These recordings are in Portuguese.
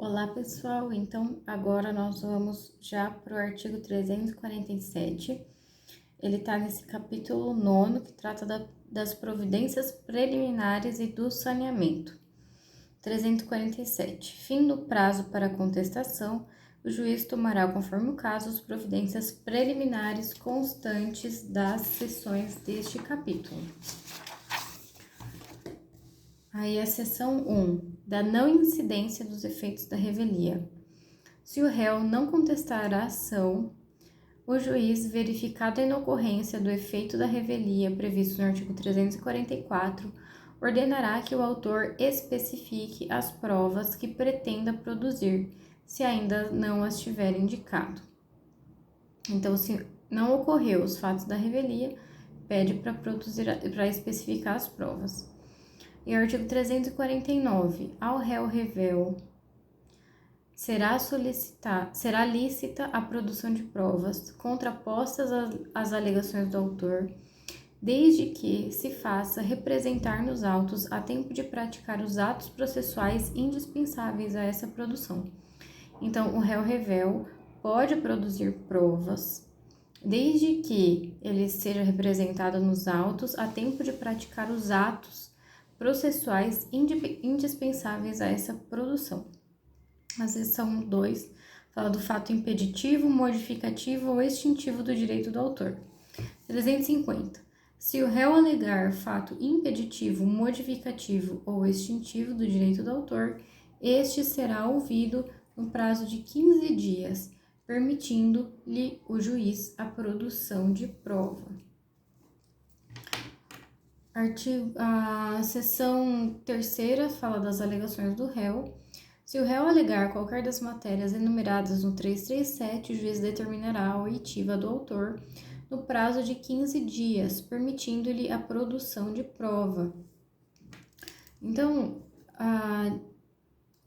Olá, pessoal. Então, agora nós vamos já para o artigo 347. Ele está nesse capítulo 9, que trata das providências preliminares e do saneamento. 347. Fim do prazo para contestação, o juiz tomará, conforme o caso, as providências preliminares constantes das seções deste capítulo. Aí a seção 1, da não incidência dos efeitos da revelia. Se o réu não contestar a ação, o juiz, verificada a inocorrência do efeito da revelia previsto no artigo 344, ordenará que o autor especifique as provas que pretenda produzir, se ainda não as tiver indicado. Então, se não ocorreu os fatos da revelia, pede para especificar as provas. E o artigo 349, ao réu revel, será lícita a produção de provas contrapostas às alegações do autor, desde que se faça representar nos autos a tempo de praticar os atos processuais indispensáveis a essa produção. Então, o réu revel pode produzir provas, desde que ele seja representado nos autos a tempo de praticar os atos processuais indispensáveis a essa produção. A seção 2 fala do fato impeditivo, modificativo ou extintivo do direito do autor. 350. Se o réu alegar fato impeditivo, modificativo ou extintivo do direito do autor, este será ouvido no prazo de 15 dias, permitindo-lhe o juiz a produção de prova. A seção 3ª fala das alegações do réu. Se o réu alegar qualquer das matérias enumeradas no 337, o juiz determinará a oitiva do autor no prazo de 15 dias, permitindo-lhe a produção de prova. Então,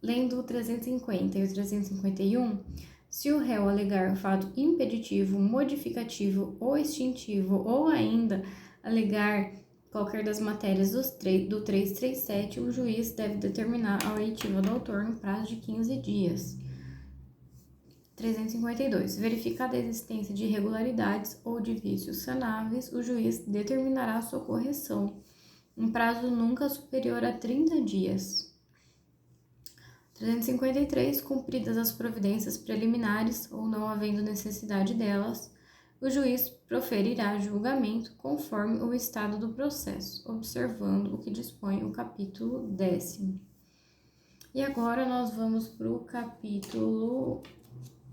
lendo o 350 e o 351, se o réu alegar fato impeditivo, modificativo ou extintivo, ou ainda alegar qualquer das matérias do 337, o juiz deve determinar a oitiva do autor no prazo de 15 dias. 352. Verificada a existência de irregularidades ou de vícios sanáveis, o juiz determinará sua correção, em prazo nunca superior a 30 dias. 353. Cumpridas as providências preliminares ou não havendo necessidade delas, o juiz proferirá julgamento conforme o estado do processo, observando o que dispõe o capítulo 10º. E agora nós vamos para o capítulo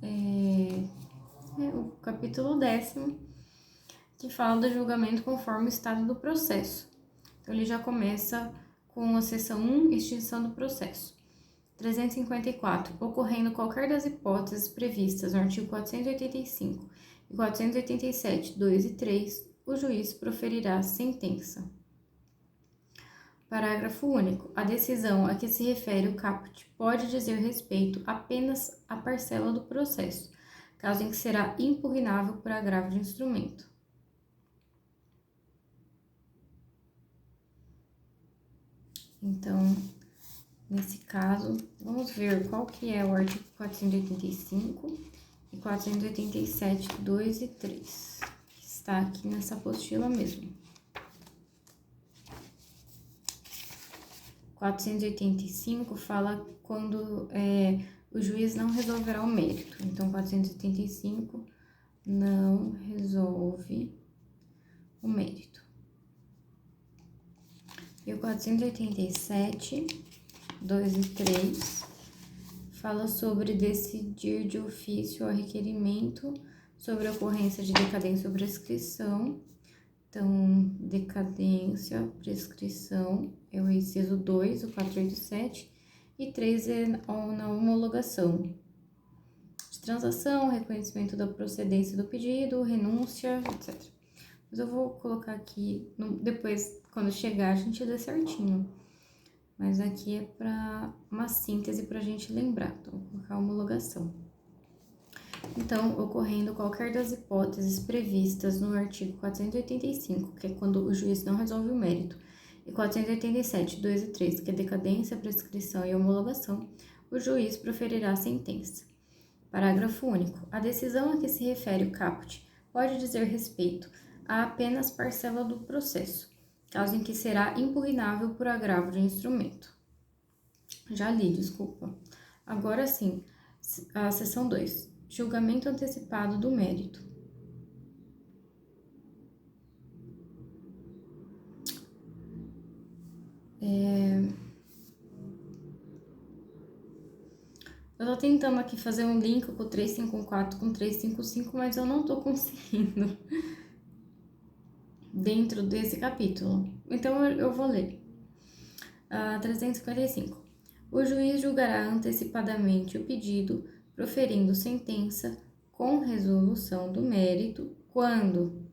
10º, que fala do julgamento conforme o estado do processo. Então, ele já começa com a seção 1, extinção do processo. 354. Ocorrendo qualquer das hipóteses previstas no artigo 485 e 487, 2 e 3, o juiz proferirá sentença. Parágrafo único. A decisão a que se refere o caput pode dizer respeito apenas à parcela do processo, caso em que será impugnável por agravo de instrumento. Então, nesse caso, vamos ver qual que é o artigo 485 e 487, 2 e 3, que está aqui nessa apostila mesmo. 485 fala quando o juiz não resolverá o mérito. Então, 485 não resolve o mérito. E o 487, 2 e 3, fala sobre decidir de ofício a requerimento sobre a ocorrência de decadência ou prescrição. Então, decadência, prescrição é o inciso 2, o 487, e 3 é na homologação de transação, reconhecimento da procedência do pedido, renúncia, etc. Mas eu vou colocar aqui, depois, quando chegar, a gente lê certinho. Mas aqui é para uma síntese para a gente lembrar. Então, vou colocar a homologação. Então, ocorrendo qualquer das hipóteses previstas no artigo 485, que é quando o juiz não resolve o mérito, e 487, 2 e 3, que é decadência, prescrição e homologação, o juiz proferirá a sentença. Parágrafo único. A decisão a que se refere o caput pode dizer respeito a apenas parcela do processo, caso em que será impugnável por agravo de instrumento. Já li, desculpa. Agora sim, a seção 2. Julgamento antecipado do mérito. Eu tô tentando aqui fazer um link com o 354 com 355, mas eu não tô conseguindo dentro desse capítulo. Então eu vou ler. 355. O juiz julgará antecipadamente o pedido, proferindo sentença com resolução do mérito, quando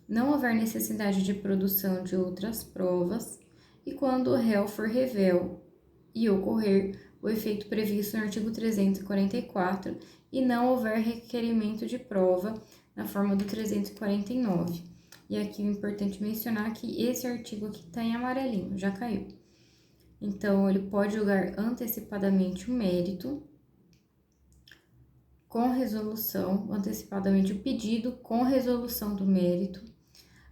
não houver necessidade de produção de outras provas e quando o réu for revel e ocorrer o efeito previsto no artigo 344 e não houver requerimento de prova na forma do 349. E aqui é importante mencionar que esse artigo aqui está em amarelinho, já caiu. Então, ele pode julgar antecipadamente o mérito com resolução, antecipadamente o pedido com resolução do mérito,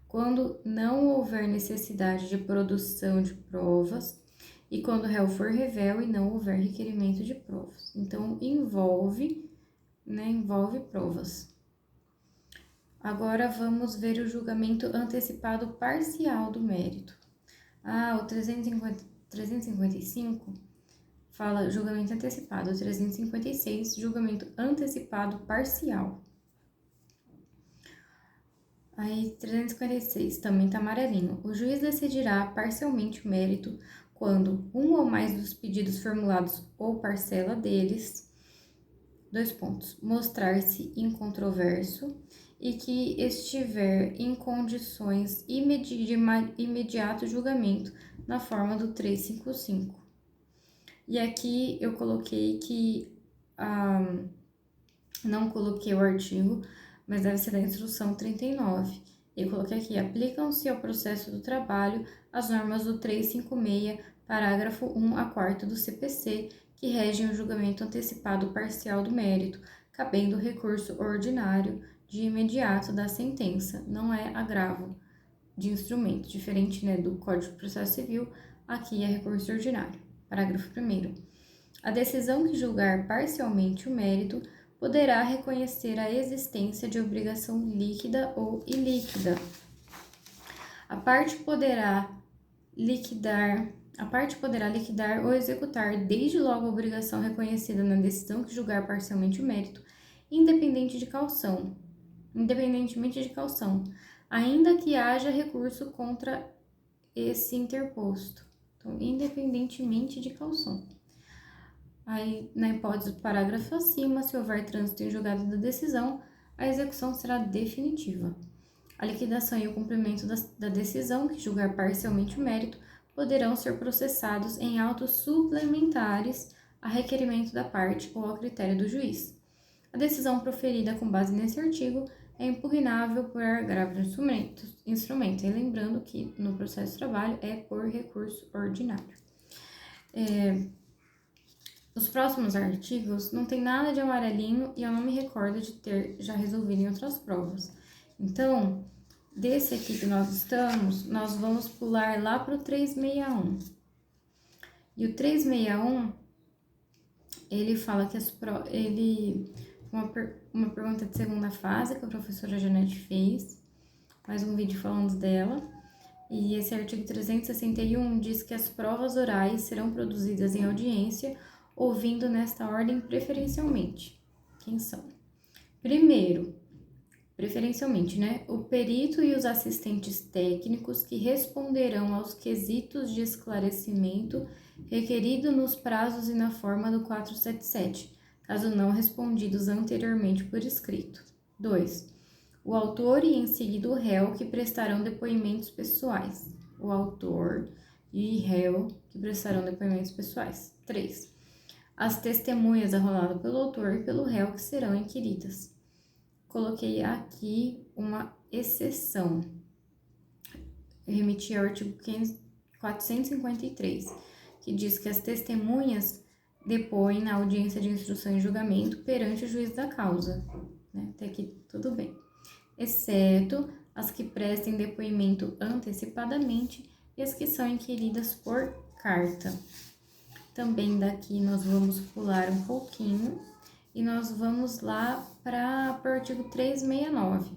quando não houver necessidade de produção de provas e quando o réu for revel e não houver requerimento de provas. Então, envolve provas. Agora, vamos ver o julgamento antecipado parcial do mérito. O 355 fala julgamento antecipado, 356, julgamento antecipado parcial. Aí, 356, também tá amarelinho. O juiz decidirá parcialmente o mérito quando um ou mais dos pedidos formulados ou parcela deles, mostrar-se incontroverso e que estiver em condições de imediato julgamento na forma do 355. E aqui eu coloquei que, não coloquei o artigo, mas deve ser da instrução 39. Eu coloquei aqui, aplicam-se ao processo do trabalho as normas do 356, parágrafo 1 a 4 do CPC, que regem o julgamento antecipado parcial do mérito, cabendo recurso ordinário de imediato da sentença, não é agravo de instrumento, diferente, do Código de Processo Civil, aqui é recurso ordinário. Parágrafo 1º. A decisão que julgar parcialmente o mérito poderá reconhecer a existência de obrigação líquida ou ilíquida. A parte poderá liquidar ou executar desde logo a obrigação reconhecida na decisão que julgar parcialmente o mérito, independentemente de caução, ainda que haja recurso contra esse interposto. Então, independentemente de caução. Aí, na hipótese do parágrafo acima, se houver trânsito em julgado da decisão, a execução será definitiva. A liquidação e o cumprimento da decisão, que julgar parcialmente o mérito, poderão ser processados em autos suplementares a requerimento da parte ou ao critério do juiz. A decisão proferida com base nesse artigo é impugnável por agravo de instrumento. E lembrando que no processo de trabalho é por recurso ordinário. Os próximos artigos não tem nada de amarelinho e eu não me recordo de ter já resolvido em outras provas. Então, desse aqui que nós estamos, nós vamos pular lá para o 361. E o 361, ele fala que uma pergunta de segunda fase que a professora Janete fez, mais um vídeo falando dela. E esse artigo 361 diz que as provas orais serão produzidas em audiência, ouvindo nesta ordem preferencialmente. Quem são? Primeiro, preferencialmente, o perito e os assistentes técnicos que responderão aos quesitos de esclarecimento requerido nos prazos e na forma do 477, caso não respondidos anteriormente por escrito. 2. O autor e em seguida o réu que prestarão depoimentos pessoais. O autor e réu que prestarão depoimentos pessoais. 3. As testemunhas arroladas pelo autor e pelo réu que serão inquiridas. Coloquei aqui uma exceção. Eu remeti ao artigo 453, que diz que as testemunhas depõem na audiência de instrução e julgamento perante o juiz da causa. Né? Até aqui tudo bem. Exceto as que prestem depoimento antecipadamente e as que são inquiridas por carta. Também daqui nós vamos pular um pouquinho e nós vamos lá para o artigo 369.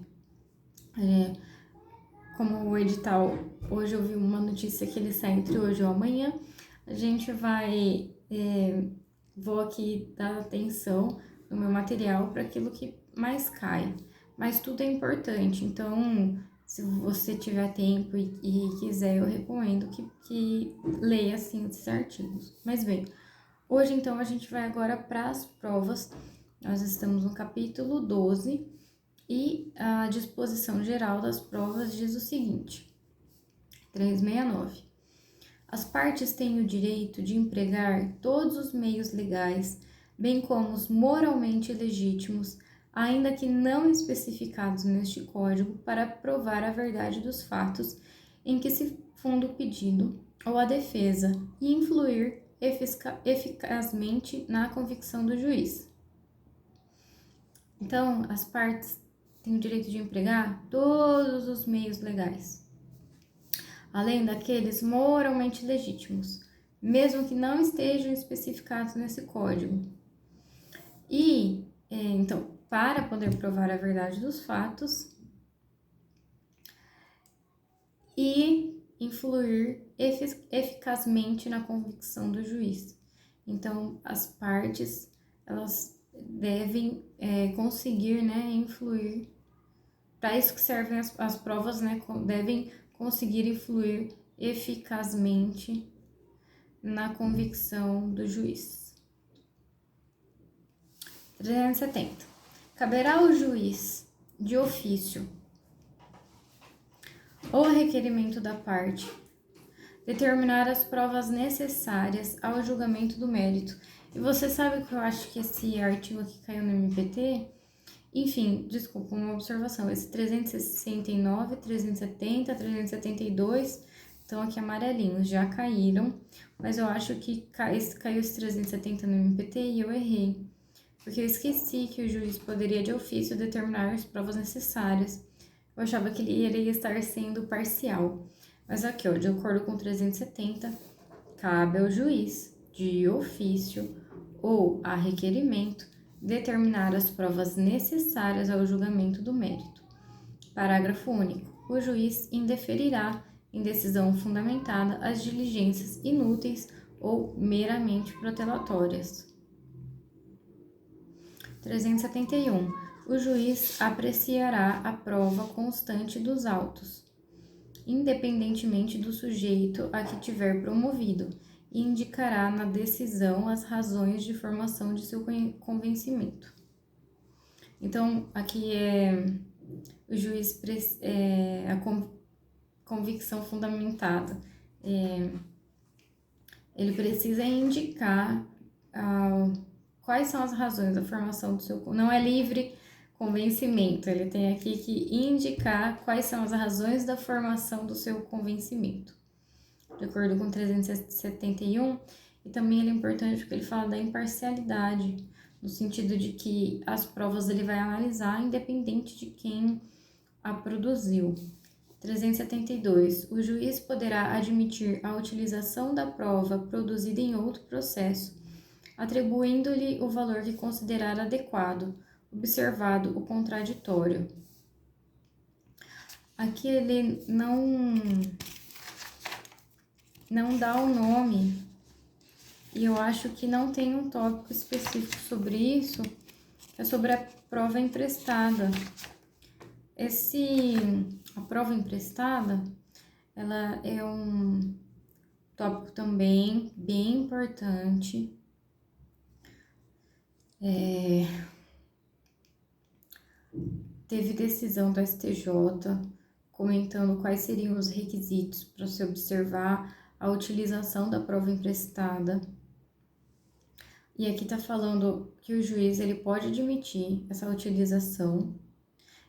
Como o edital, hoje eu vi uma notícia que ele sai entre hoje ou amanhã, a gente vou aqui dar atenção no meu material para aquilo que mais cai. Mas tudo é importante, então se você tiver tempo e quiser, eu recomendo que leia assim esses artigos. Mas bem, hoje então a gente vai agora para as provas. Nós estamos no capítulo 12 e a disposição geral das provas diz o seguinte: 369. As partes têm o direito de empregar todos os meios legais, bem como os moralmente legítimos, ainda que não especificados neste Código, para provar a verdade dos fatos em que se funda o pedido ou a defesa e influir eficazmente na convicção do juiz. Então, as partes têm o direito de empregar todos os meios legais, além daqueles moralmente legítimos, mesmo que não estejam especificados nesse Código. E, então, para poder provar a verdade dos fatos e influir eficazmente na convicção do juiz. Então, as partes, elas devem conseguir, né, influir. Para isso que servem as provas, né, devem conseguir influir eficazmente na convicção do juiz. 370. Caberá ao juiz, de ofício, ou a requerimento da parte, determinar as provas necessárias ao julgamento do mérito. E você sabe que eu acho que esse artigo aqui caiu no MPT? Enfim, desculpa, uma observação. Esse 369, 370, 372 estão aqui amarelinhos, já caíram. Mas eu acho que caiu esse 370 no MPT e eu errei. Porque eu esqueci que o juiz poderia de ofício determinar as provas necessárias. Eu achava que ele iria estar sendo parcial. Mas aqui, ó, de acordo com 370, cabe ao juiz, de ofício ou a requerimento, determinar as provas necessárias ao julgamento do mérito. Parágrafo único. O juiz indeferirá, em decisão fundamentada, as diligências inúteis ou meramente protelatórias. 371. O juiz apreciará a prova constante dos autos, independentemente do sujeito a que tiver promovido, e indicará na decisão as razões de formação de seu convencimento. Então, aqui o juiz, a convicção fundamentada. Ele precisa indicar quais são as razões da formação do seu... Não é livre convencimento, ele tem aqui que indicar quais são as razões da formação do seu convencimento. De acordo com 371, e também ele é importante porque ele fala da imparcialidade, no sentido de que as provas ele vai analisar independente de quem a produziu. 372. O juiz poderá admitir a utilização da prova produzida em outro processo, atribuindo-lhe o valor que considerar adequado, observado o contraditório. Aqui ele não dá o nome, e eu acho que não tem um tópico específico sobre isso, é sobre a prova emprestada. A prova emprestada, ela é um tópico também bem importante. Teve decisão do STJ comentando quais seriam os requisitos para se observar a utilização da prova emprestada. E aqui está falando que o juiz ele pode admitir essa utilização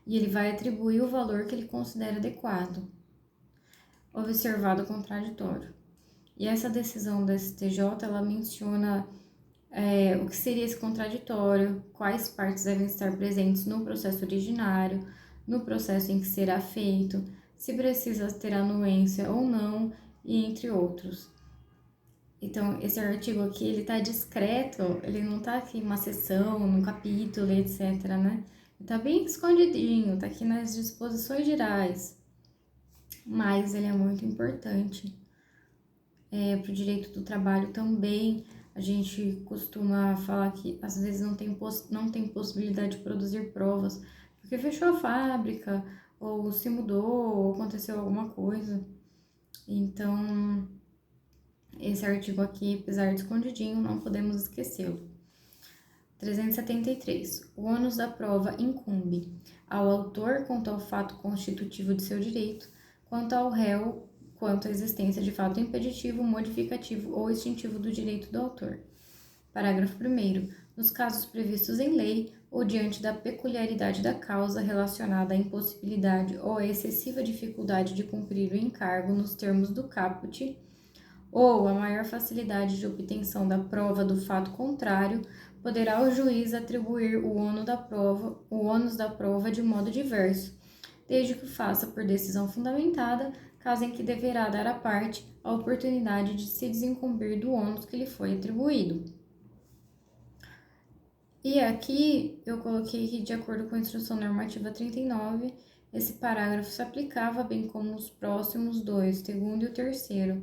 e ele vai atribuir o valor que ele considera adequado, observado o contraditório. E essa decisão da STJ, ela menciona o que seria esse contraditório, quais partes devem estar presentes no processo originário, no processo em que será feito, se precisa ter anuência ou não, e entre outros. Então, esse artigo aqui, ele tá discreto, ele não tá aqui em uma seção, num capítulo, etc, né? Ele tá bem escondidinho, tá aqui nas disposições gerais, mas ele é muito importante. Para o direito do trabalho também, a gente costuma falar que às vezes não tem possibilidade de produzir provas, porque fechou a fábrica, ou se mudou, ou aconteceu alguma coisa. Então, esse artigo aqui, apesar de escondidinho, não podemos esquecê-lo. 373. O ônus da prova incumbe ao autor quanto ao fato constitutivo de seu direito, quanto ao réu quanto à existência de fato impeditivo, modificativo ou extintivo do direito do autor. Parágrafo 1º. Nos casos previstos em lei ou diante da peculiaridade da causa relacionada à impossibilidade ou à excessiva dificuldade de cumprir o encargo nos termos do caput, ou a maior facilidade de obtenção da prova do fato contrário, poderá o juiz atribuir o ônus da prova de modo diverso, desde que faça por decisão fundamentada, caso em que deverá dar à parte a oportunidade de se desincumbir do ônus que lhe foi atribuído. E aqui eu coloquei que, de acordo com a Instrução Normativa 39, esse parágrafo se aplicava, bem como os próximos dois, o segundo e o terceiro.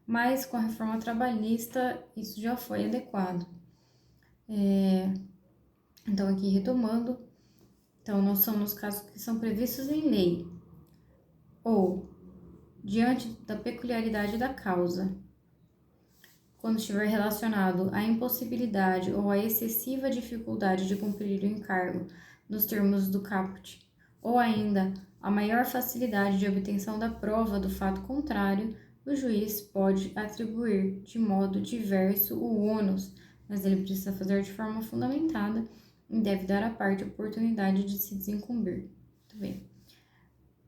Mas com a reforma trabalhista isso já foi adequado. Então, aqui retomando, então nós somos nos casos que são previstos em lei, ou diante da peculiaridade da causa, quando estiver relacionado à impossibilidade ou à excessiva dificuldade de cumprir o encargo nos termos do caput, ou ainda a maior facilidade de obtenção da prova do fato contrário, o juiz pode atribuir de modo diverso o ônus, mas ele precisa fazer de forma fundamentada e deve dar à parte a oportunidade de se desincumbir. Muito bem.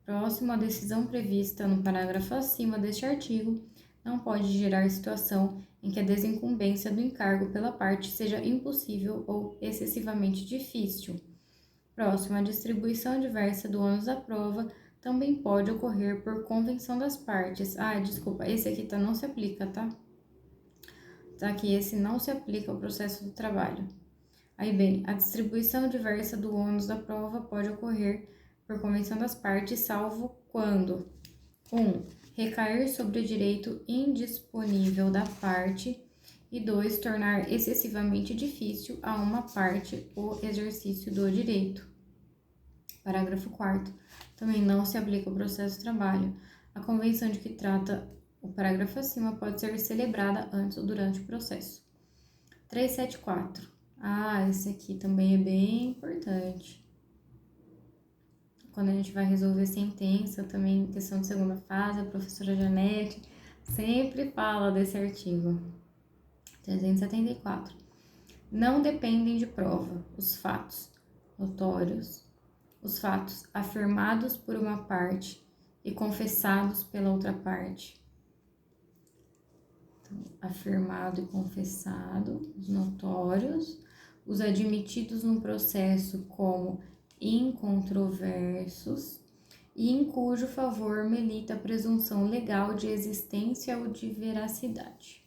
Próximo, a decisão prevista no parágrafo acima deste artigo não pode gerar situação em que a desincumbência do encargo pela parte seja impossível ou excessivamente difícil. Próximo, a distribuição diversa do ônus da prova também pode ocorrer por convenção das partes. Desculpa, esse aqui não se aplica, tá? Tá aqui, esse não se aplica ao processo do trabalho. Aí bem, a distribuição diversa do ônus da prova pode ocorrer por convenção das partes, salvo quando 1. Recair sobre o direito indisponível da parte e 2. Tornar excessivamente difícil a uma parte o exercício do direito. Parágrafo 4º. Também não se aplica ao processo de trabalho. A convenção de que trata o parágrafo acima pode ser celebrada antes ou durante o processo. 374. Esse aqui também é bem importante. Quando a gente vai resolver sentença, também questão de segunda fase, a professora Janete sempre fala desse artigo. 374. Não dependem de prova os fatos notórios, os fatos afirmados por uma parte e confessados pela outra parte. Então, afirmado e confessado, os notórios, os admitidos no processo como incontroversos e em cujo favor milita a presunção legal de existência ou de veracidade.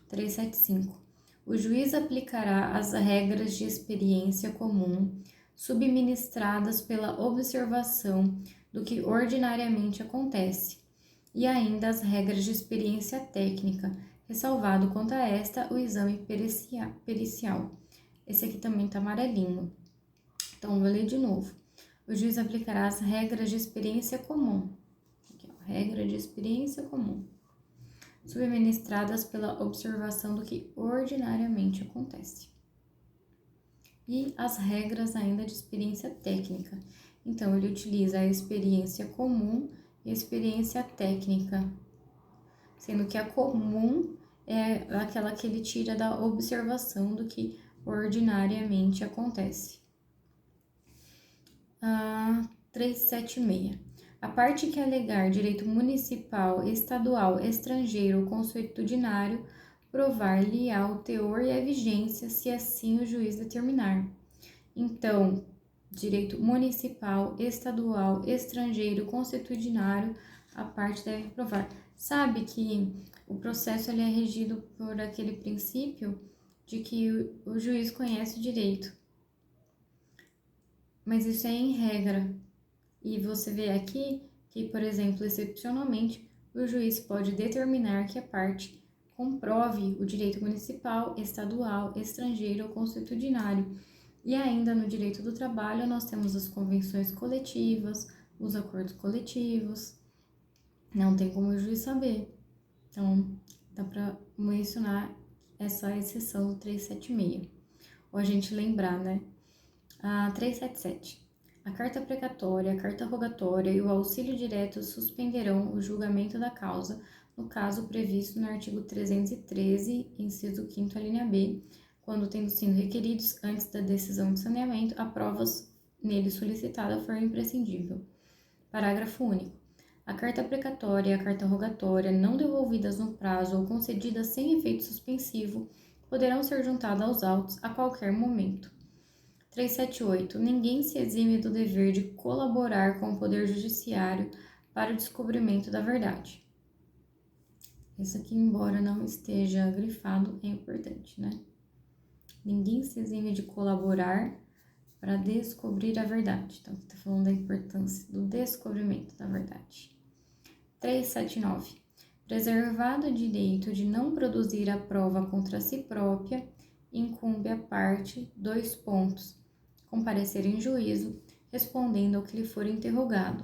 375. O juiz aplicará as regras de experiência comum subministradas pela observação do que ordinariamente acontece, e ainda as regras de experiência técnica, ressalvado quanto a esta o exame pericial. Esse aqui também está amarelinho. Então, vou ler de novo. O juiz aplicará as regras de experiência comum. Aqui, regra de experiência comum, subministradas pela observação do que ordinariamente acontece. E as regras ainda de experiência técnica. Então, ele utiliza a experiência comum e a experiência técnica, sendo que a comum é aquela que ele tira da observação do que ordinariamente acontece. 376. A parte que alegar direito municipal, estadual, estrangeiro ou consuetudinário provar-lhe-á o teor e a vigência, se assim o juiz determinar. Então, direito municipal, estadual, estrangeiro, consuetudinário, a parte deve provar. Sabe que o processo ele é regido por aquele princípio de que o juiz conhece o direito, mas isso é em regra. E você vê aqui que, por exemplo, excepcionalmente, o juiz pode determinar que a parte comprove o direito municipal, estadual, estrangeiro ou consuetudinário. E ainda no direito do trabalho, nós temos as convenções coletivas, os acordos coletivos. Não tem como o juiz saber. Então, dá para mencionar essa exceção do 376. Ou a gente lembrar, né? A 377. A carta precatória, a carta rogatória e o auxílio direto suspenderão o julgamento da causa, no caso previsto no artigo 313, inciso 5º, alínea B, quando tendo sido requeridos, antes da decisão de saneamento, a provas nele solicitada for imprescindível. Parágrafo único. A carta precatória e a carta rogatória, não devolvidas no prazo ou concedidas sem efeito suspensivo, poderão ser juntadas aos autos a qualquer momento. 378. Ninguém se exime do dever de colaborar com o Poder Judiciário para o descobrimento da verdade. Isso aqui, embora não esteja grifado, é importante, né? Ninguém se exime de colaborar para descobrir a verdade. Então, aqui está falando da importância do descobrimento da verdade. 379. Preservado o direito de não produzir a prova contra si própria, incumbe à parte, comparecer em juízo, respondendo ao que lhe for interrogado.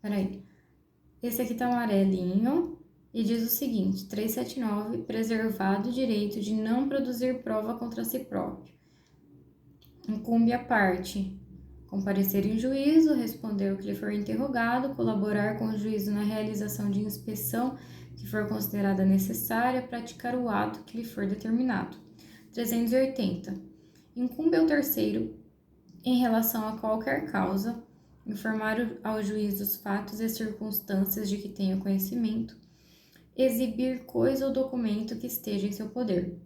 Peraí. Esse aqui tá amarelinho e diz o seguinte, 379, preservado o direito de não produzir prova contra si próprio. Incumbe à parte comparecer em juízo, responder o que lhe for interrogado, colaborar com o juízo na realização de inspeção que for considerada necessária, praticar o ato que lhe for determinado. 380. Incumbe ao terceiro, em relação a qualquer causa, informar ao juiz dos fatos e circunstâncias de que tenha conhecimento, exibir coisa ou documento que esteja em seu poder.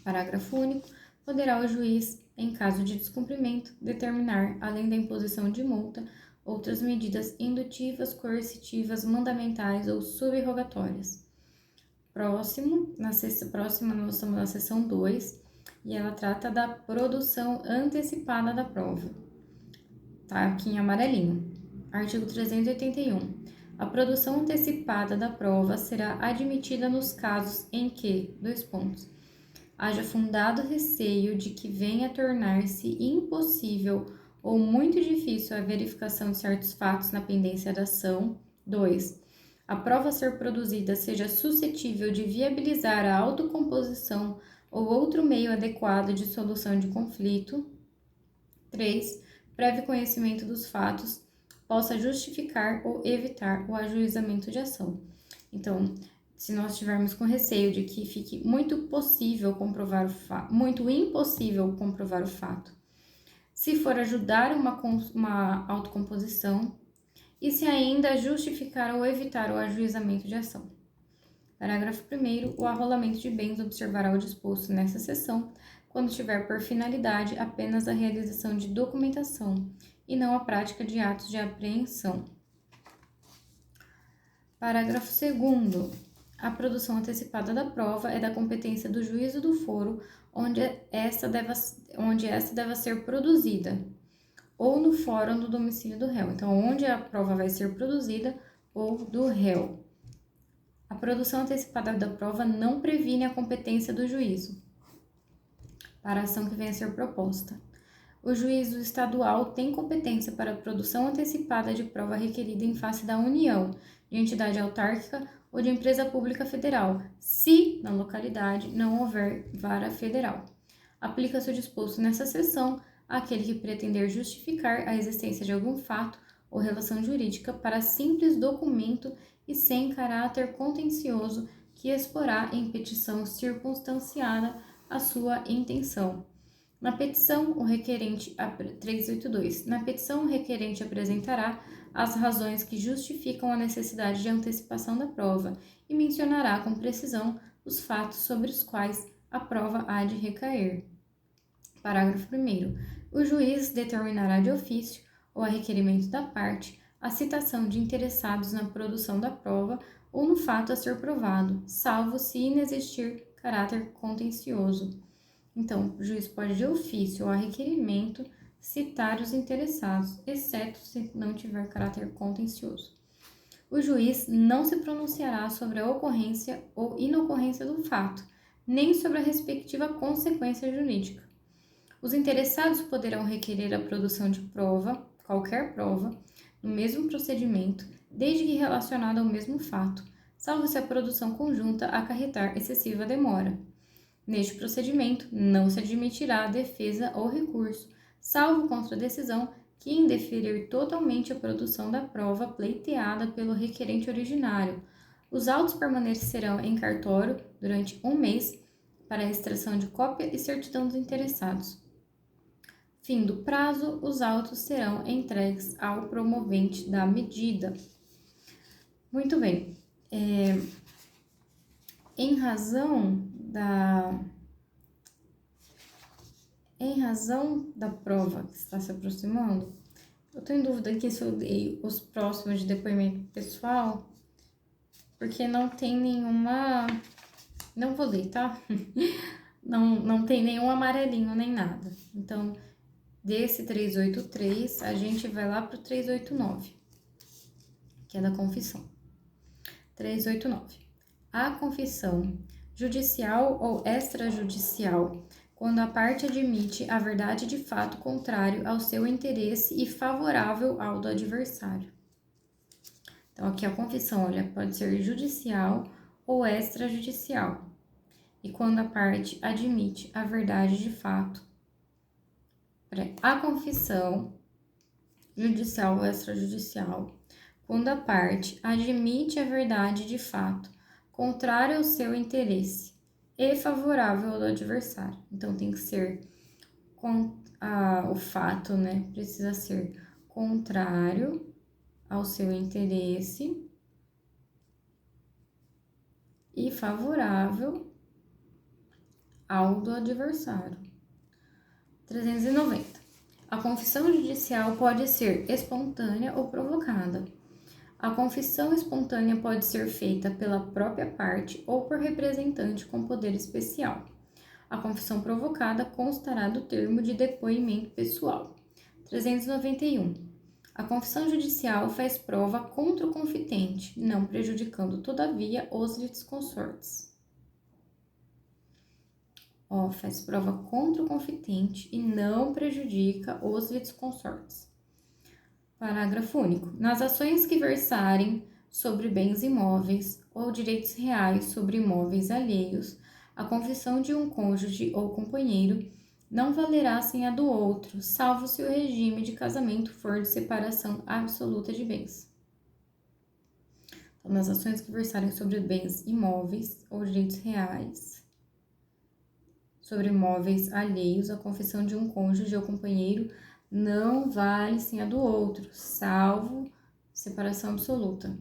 Parágrafo único. Poderá o juiz, em caso de descumprimento, determinar, além da imposição de multa, outras medidas indutivas, coercitivas, mandamentais ou subrogatórias. Próxima, nós estamos na seção 2, e ela trata da produção antecipada da prova. Tá aqui em amarelinho. Artigo 381. A produção antecipada da prova será admitida nos casos em que, haja fundado receio de que venha a tornar-se impossível ou muito difícil a verificação de certos fatos na pendência da ação. 2. A prova a ser produzida seja suscetível de viabilizar a autocomposição ou outro meio adequado de solução de conflito. 3. Prévio conhecimento dos fatos possa justificar ou evitar o ajuizamento de ação. Então, se nós estivermos com receio de que fique muito impossível comprovar o fato, se for ajudar uma autocomposição e se ainda justificar ou evitar o ajuizamento de ação. Parágrafo 1º. O arrolamento de bens observará o disposto nessa seção quando tiver por finalidade apenas a realização de documentação e não a prática de atos de apreensão. Parágrafo 2º. A produção antecipada da prova é da competência do juízo do foro, onde esta deve ser produzida, ou no fórum do domicílio do réu. Então, onde a prova vai ser produzida ou do réu. A produção antecipada da prova não previne a competência do juízo para a ação que venha a ser proposta. O juízo estadual tem competência para a produção antecipada de prova requerida em face da União, de entidade autárquica ou de empresa pública federal, se na localidade não houver vara federal. Aplica-se o disposto nessa seção àquele que pretender justificar a existência de algum fato ou relação jurídica para simples documento e sem caráter contencioso que exporá em petição circunstanciada a sua intenção. Na petição, o requerente 382. Na petição, o requerente apresentará as razões que justificam a necessidade de antecipação da prova e mencionará com precisão os fatos sobre os quais a prova há de recair. Parágrafo 1º. O juiz determinará de ofício ou a requerimento da parte a citação de interessados na produção da prova ou no fato a ser provado, salvo se inexistir caráter contencioso. Então, o juiz pode de ofício ou a requerimento citar os interessados, exceto se não tiver caráter contencioso. O juiz não se pronunciará sobre a ocorrência ou inocorrência do fato, nem sobre a respectiva consequência jurídica. Os interessados poderão requerer a produção de prova, qualquer prova, no mesmo procedimento, desde que relacionada ao mesmo fato, salvo se a produção conjunta acarretar excessiva demora. Neste procedimento, não se admitirá defesa ou recurso, salvo contra a decisão que indeferir totalmente a produção da prova pleiteada pelo requerente originário. Os autos permanecerão em cartório durante 1 mês para a extração de cópia e certidão dos interessados. Fim do prazo, os autos serão entregues ao promovente da medida. Muito bem. Em razão da prova que está se aproximando, eu estou em dúvida aqui se eu dei os próximos de depoimento pessoal, porque não tem nenhuma... Não vou ler, tá? Não tem nenhum amarelinho nem nada. Então, desse 383, a gente vai lá para o 389, que é da confissão. 389. A confissão judicial ou extrajudicial, quando a parte admite a verdade de fato contrário ao seu interesse e favorável ao do adversário. Então, aqui a confissão, olha, pode ser judicial ou extrajudicial. E quando a parte admite a verdade de fato, a confissão judicial ou extrajudicial, quando a parte admite a verdade de fato contrária ao seu interesse e favorável ao do adversário. Então, tem que ser o fato, né? Precisa ser contrário ao seu interesse e favorável ao do adversário. 390. A confissão judicial pode ser espontânea ou provocada. A confissão espontânea pode ser feita pela própria parte ou por representante com poder especial. A confissão provocada constará do termo de depoimento pessoal. 391. A confissão judicial faz prova contra o confitente, não prejudicando, todavia, os litisconsortes. Faz prova contra o confitente e não prejudica os litisconsortes. Parágrafo único. Nas ações que versarem sobre bens imóveis ou direitos reais sobre imóveis alheios, a confissão de um cônjuge ou companheiro não valerá sem a do outro, salvo se o regime de casamento for de separação absoluta de bens. Então, nas ações que versarem sobre bens imóveis ou direitos reais sobre imóveis alheios, a confissão de um cônjuge ou companheiro não vale sem a do outro, salvo separação absoluta.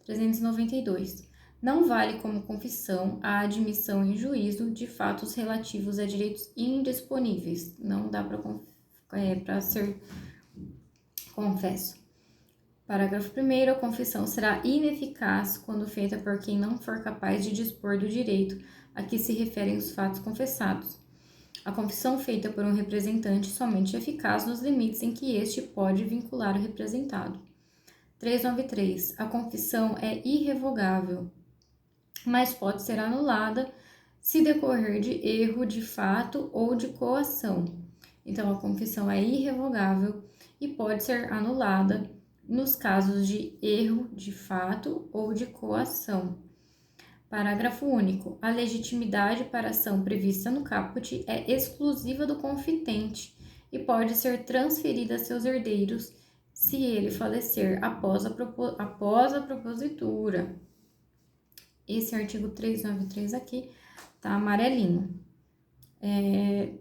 392. Não vale como confissão a admissão em juízo de fatos relativos a direitos indisponíveis. Não dá para ser confesso. Parágrafo 1º. A confissão será ineficaz quando feita por quem não for capaz de dispor do direito a que se referem os fatos confessados. A confissão feita por um representante somente é eficaz nos limites em que este pode vincular o representado. 393. A confissão é irrevogável, mas pode ser anulada se decorrer de erro de fato ou de coação. Então, a confissão é irrevogável e pode ser anulada nos casos de erro de fato ou de coação. Parágrafo único. A legitimidade para a ação prevista no caput é exclusiva do confitente e pode ser transferida a seus herdeiros se ele falecer após a propositura. Esse artigo 393 aqui tá amarelinho.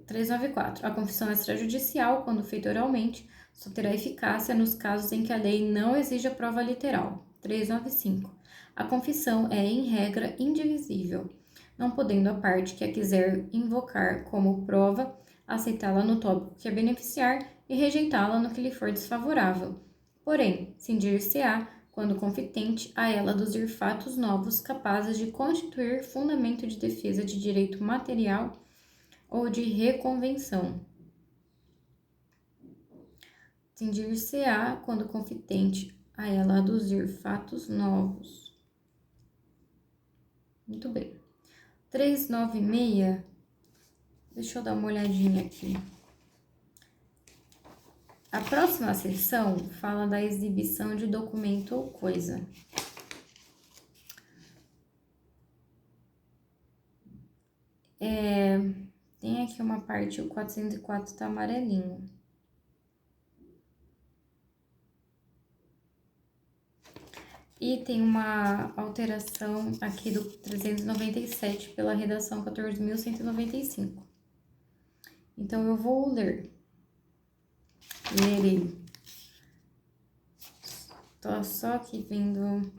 394. A confissão extrajudicial, quando feita oralmente, só terá eficácia nos casos em que a lei não exija prova literal. 395. A confissão é, em regra, indivisível, não podendo a parte que a quiser invocar como prova aceitá-la no tópico que a beneficiar e rejeitá-la no que lhe for desfavorável. Porém, cindir-se-á, quando confitente, a ela aduzir fatos novos capazes de constituir fundamento de defesa de direito material ou de reconvenção. Cindir-se-á, quando confitente, a ela aduzir fatos novos. Muito bem. 396, deixa eu dar uma olhadinha aqui. A próxima seção fala da exibição de documento ou coisa. Tem aqui uma parte, o 404 está amarelinho. E tem uma alteração aqui do 397 pela redação 14.195. Então, eu vou ler ele. Tô só aqui vendo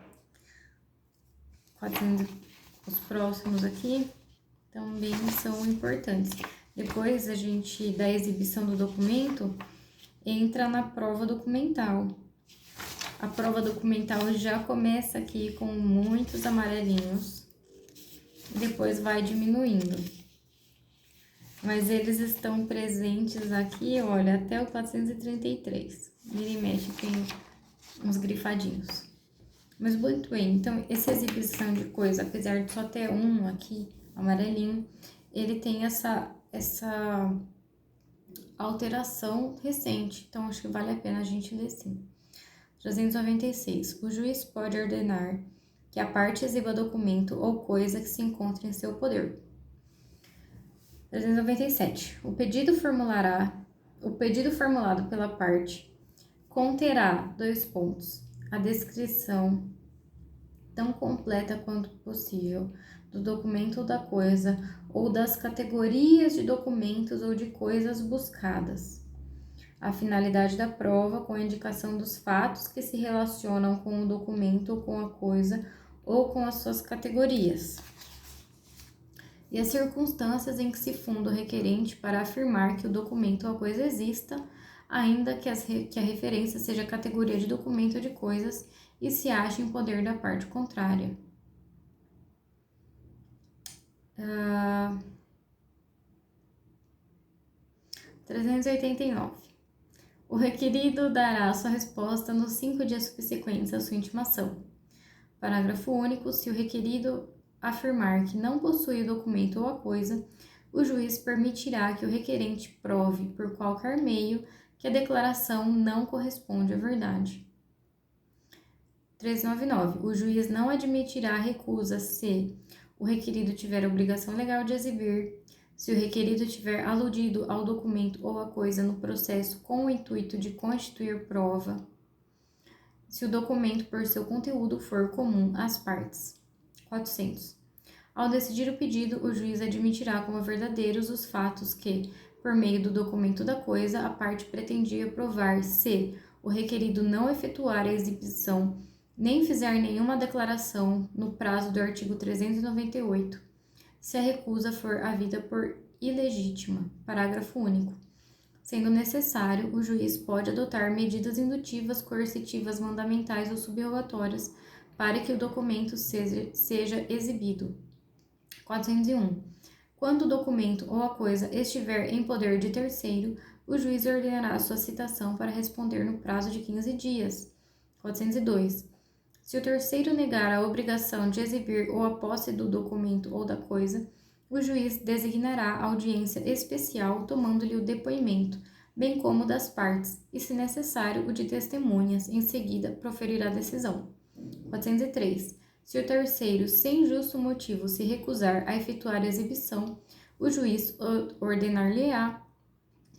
os próximos aqui, também são importantes. Depois, a gente, da exibição do documento, entra na prova documental. A prova documental já começa aqui com muitos amarelinhos, depois vai diminuindo. Mas eles estão presentes aqui, olha, até o 433. Vira e mexe, tem uns grifadinhos. Mas muito bem, então, essa exibição de coisa, apesar de só ter um aqui, amarelinho, ele tem essa alteração recente. Então, acho que vale a pena a gente ler sim. 396. O juiz pode ordenar que a parte exiba documento ou coisa que se encontre em seu poder. 397. O pedido formulado pela parte conterá, a descrição tão completa quanto possível do documento ou da coisa, ou das categorias de documentos ou de coisas buscadas. A finalidade da prova com a indicação dos fatos que se relacionam com o documento ou com a coisa ou com as suas categorias. E as circunstâncias em que se funda o requerente para afirmar que o documento ou a coisa exista, ainda que a referência seja a categoria de documento ou de coisas e se ache em poder da parte contrária. 389. O requerido dará sua resposta nos 5 dias subsequentes à sua intimação. Parágrafo único. Se o requerido afirmar que não possui o documento ou a coisa, o juiz permitirá que o requerente prove, por qualquer meio, que a declaração não corresponde à verdade. 399. O juiz não admitirá recusa se o requerido tiver a obrigação legal de exibir, se o requerido tiver aludido ao documento ou à coisa no processo com o intuito de constituir prova, se o documento por seu conteúdo for comum às partes. 400. Ao decidir o pedido, o juiz admitirá como verdadeiros os fatos que, por meio do documento da coisa, a parte pretendia provar se o requerido não efetuar a exibição nem fizer nenhuma declaração no prazo do artigo 398, se a recusa for havida por ilegítima. Parágrafo único. Sendo necessário, o juiz pode adotar medidas indutivas, coercitivas, mandamentais ou subrogatórias para que o documento seja exibido. 401. Quando o documento ou a coisa estiver em poder de terceiro, o juiz ordenará sua citação para responder no prazo de 15 dias. 402. Se o terceiro negar a obrigação de exibir ou a posse do documento ou da coisa, o juiz designará audiência especial tomando-lhe o depoimento, bem como das partes, e, se necessário, o de testemunhas. Em seguida, proferirá a decisão. 403. Se o terceiro, sem justo motivo, se recusar a efetuar a exibição, o juiz ordenar-lhe-á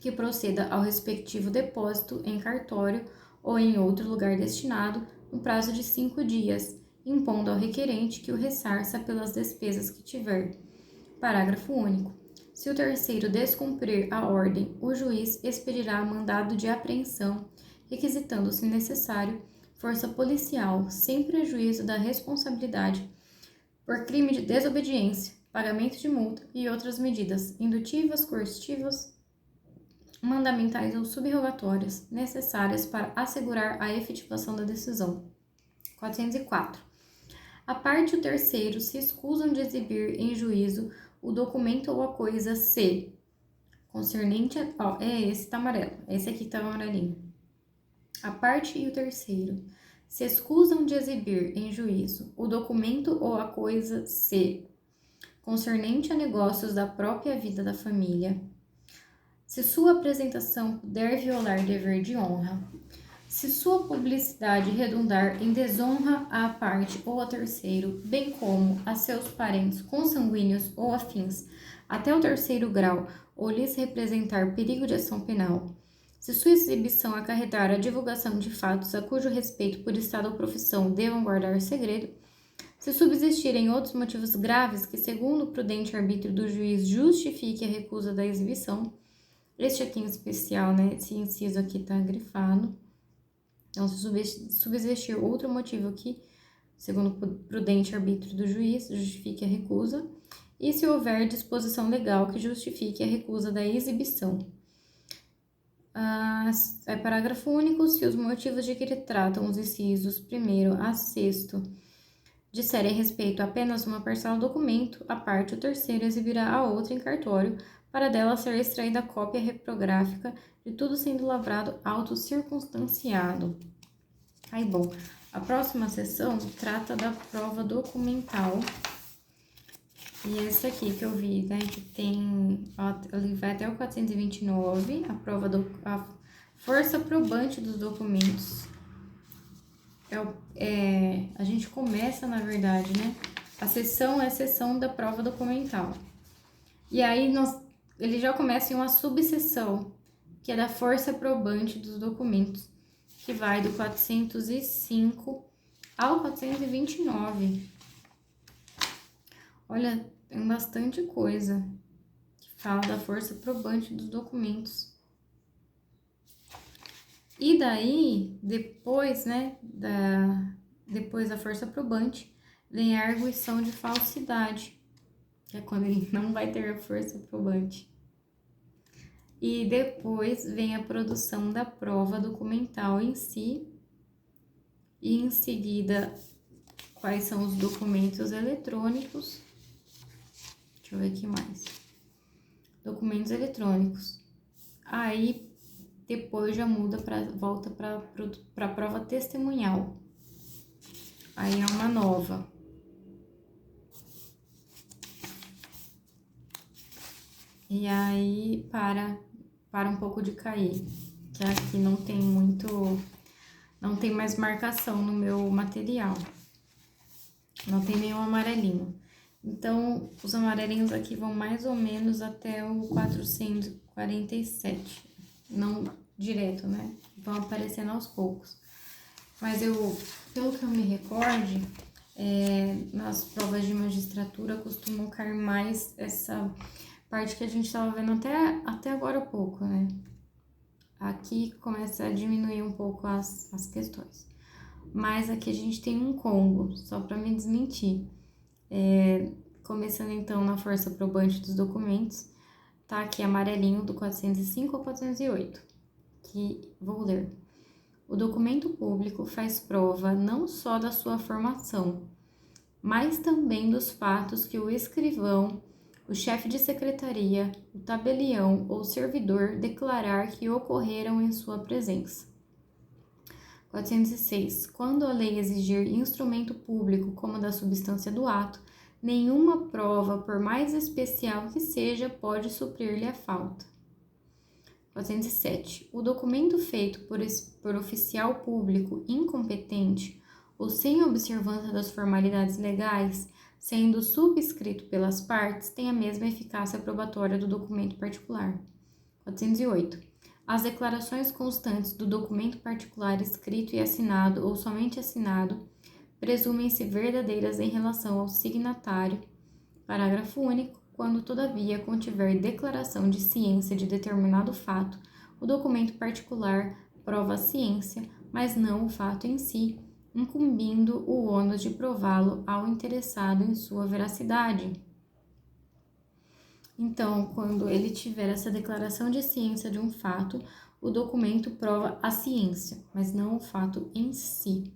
que proceda ao respectivo depósito em cartório ou em outro lugar destinado, no prazo de 5 dias, impondo ao requerente que o ressarça pelas despesas que tiver. Parágrafo único. Se o terceiro descumprir a ordem, o juiz expedirá mandado de apreensão, requisitando, se necessário, força policial, sem prejuízo da responsabilidade por crime de desobediência, pagamento de multa e outras medidas indutivas, coercitivas, mandamentais ou subrogatórias necessárias para assegurar a efetivação da decisão. 404. A parte e o terceiro se escusam de exibir em juízo o documento ou a coisa se concernente a... esse tá amarelo. Esse aqui tá amarelinho. A parte e o terceiro se escusam de exibir em juízo o documento ou a coisa se concernente a negócios da própria vida da família, se sua apresentação puder violar dever de honra, se sua publicidade redundar em desonra à parte ou a terceiro, bem como a seus parentes consanguíneos ou afins, até o terceiro grau, ou lhes representar perigo de ação penal, se sua exibição acarretar a divulgação de fatos a cujo respeito por estado ou profissão devam guardar segredo, se subsistirem outros motivos graves que, segundo o prudente arbítrio do juiz, justifique a recusa da exibição, este aqui em especial, né, esse inciso aqui tá grifado, então se subsistir outro motivo que, segundo o prudente arbítrio do juiz, justifique a recusa, e se houver disposição legal que justifique a recusa da exibição. Parágrafo único. Se os motivos de que tratam os incisos 1º a 6º disserem respeito a apenas uma parcela do documento, a parte o terceiro exibirá a outra em cartório, para dela ser extraída a cópia reprográfica de tudo sendo lavrado auto circunstanciado. Aí, bom, a próxima seção trata da prova documental. E esse aqui que eu vi, né, que tem, ele vai até o 429, a força probante dos documentos. A gente começa, na verdade, né, a seção é a seção da prova documental. E aí, ele já começa em uma subseção, que é da força probante dos documentos, que vai do 405 ao 429. Olha, tem bastante coisa que fala da força probante dos documentos. E daí, depois, né, depois da força probante, vem a arguição de falsidade, que é quando ele não vai ter a força probante. E depois vem a produção da prova documental em si, e em seguida, quais são os documentos eletrônicos. Deixa eu ver aqui mais. Documentos eletrônicos. Aí, depois já volta para a prova testemunhal. Aí é uma nova. E aí para um pouco de cair, que aqui não tem mais marcação no meu material. Não tem nenhum amarelinho. Então, os amarelinhos aqui vão mais ou menos até o 447. Não direto, né? Vão aparecendo aos poucos. Mas pelo que eu me recorde, nas provas de magistratura costumam cair mais essa parte que a gente estava vendo até agora há pouco, né? Aqui começa a diminuir um pouco as questões. Mas aqui a gente tem um combo, só para me desmentir. Começando então na força probante dos documentos, tá aqui amarelinho do 405 ao 408, que vou ler. O documento público faz prova não só da sua formação, mas também dos fatos que o escrivão, o chefe de secretaria, o tabelião ou servidor declarar que ocorreram em sua presença. 406. Quando a lei exigir instrumento público como da substância do ato, nenhuma prova, por mais especial que seja, pode suprir-lhe a falta. 407. O documento feito por oficial público incompetente ou sem observância das formalidades legais, sendo subscrito pelas partes, tem a mesma eficácia probatória do documento particular. 408. As declarações constantes do documento particular escrito e assinado ou somente assinado presumem-se verdadeiras em relação ao signatário. Parágrafo único. Quando, todavia, contiver declaração de ciência de determinado fato, o documento particular prova a ciência, mas não o fato em si, incumbindo o ônus de prová-lo ao interessado em sua veracidade. Então, quando ele tiver essa declaração de ciência de um fato, o documento prova a ciência, mas não o fato em si.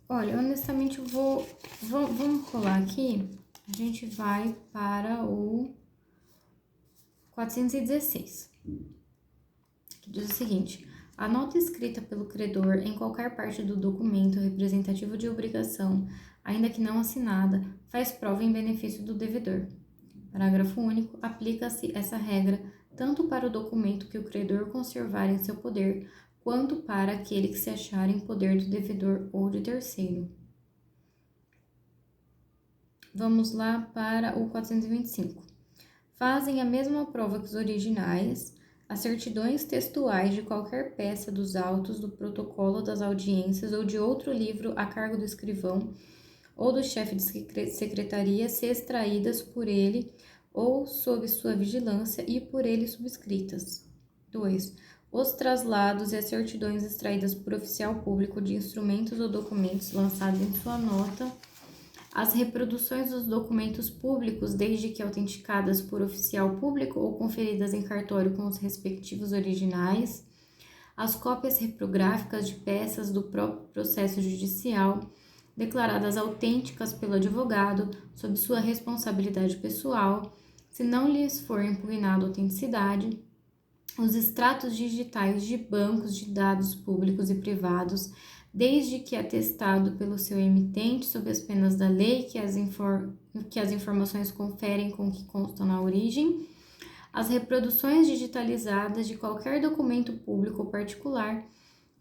Olha, honestamente, vamos colar aqui, a gente vai para o 416, que diz o seguinte: a nota escrita pelo credor em qualquer parte do documento representativo de obrigação, ainda que não assinada, faz prova em benefício do devedor. Parágrafo único. Aplica-se essa regra tanto para o documento que o credor conservar em seu poder, quanto para aquele que se achar em poder do devedor ou de terceiro. Vamos lá para o 425. Fazem a mesma prova que os originais, as certidões textuais de qualquer peça dos autos do protocolo das audiências ou de outro livro a cargo do escrivão ou do chefe de secretaria, se extraídas por ele ou sob sua vigilância e por ele subscritas. 2. Os traslados e as certidões extraídas por oficial público de instrumentos ou documentos lançados em sua nota, as reproduções dos documentos públicos, desde que autenticadas por oficial público ou conferidas em cartório com os respectivos originais, as cópias reprográficas de peças do próprio processo judicial, declaradas autênticas pelo advogado, sob sua responsabilidade pessoal, se não lhes for impugnada a autenticidade, os extratos digitais de bancos de dados públicos e privados, desde que atestado pelo seu emitente, sob as penas da lei que as informações conferem com que constam na origem, as reproduções digitalizadas de qualquer documento público ou particular,